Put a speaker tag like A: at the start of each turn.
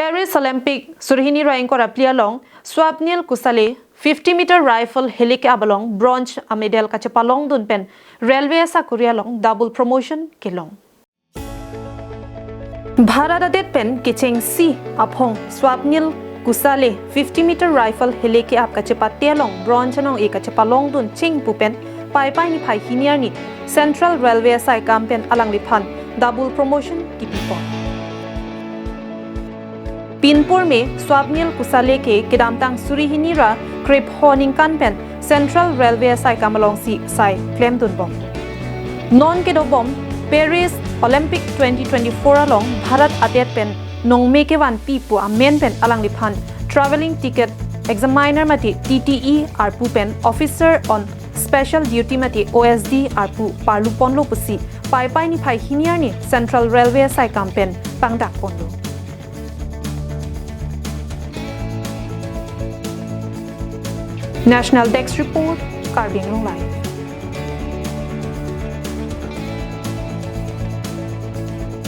A: Paris Olympic surhini rain kora player long Swapnil Kusale 50-meter rifle helik abalong bronze a medal ka chapalong dun pen railway sa Korea long double promotion kilong Bharat adet pen kicheng si aphan Swapnil Kusale 50-meter rifle helik ap ka chapatia long bronze nong e ka chapalong dun ching pupen pai ni phai hiniar ni Central Railway sai campaign alang liphan double promotion kepi Pinpur में स्वप्निल कुसाले के किदामतांग सुरीहिनीरा क्रिप हॉर्निंग कानपेन central railway साइ कामलोंग सी साइ क्लेम दुनबोम नॉन के दोबोम पेरिस ओलंपिक 2024 अलोंग भारत अटेट पेन नोंगमे के वन पीपु अमेन पेन अलांग लिफान ट्रैवलिंग टिकट एग्जामिनर मति TTE आरपू पेन ऑफिसर ऑन स्पेशल ड्यूटी मति OSD आरपू पारलु पोनलो पुसी पाई नि फाइ हिनियर नि सेंट्रल रेलवे साइ कामपेन पांगदाक पोनलो National Desk Report, Carbon Live.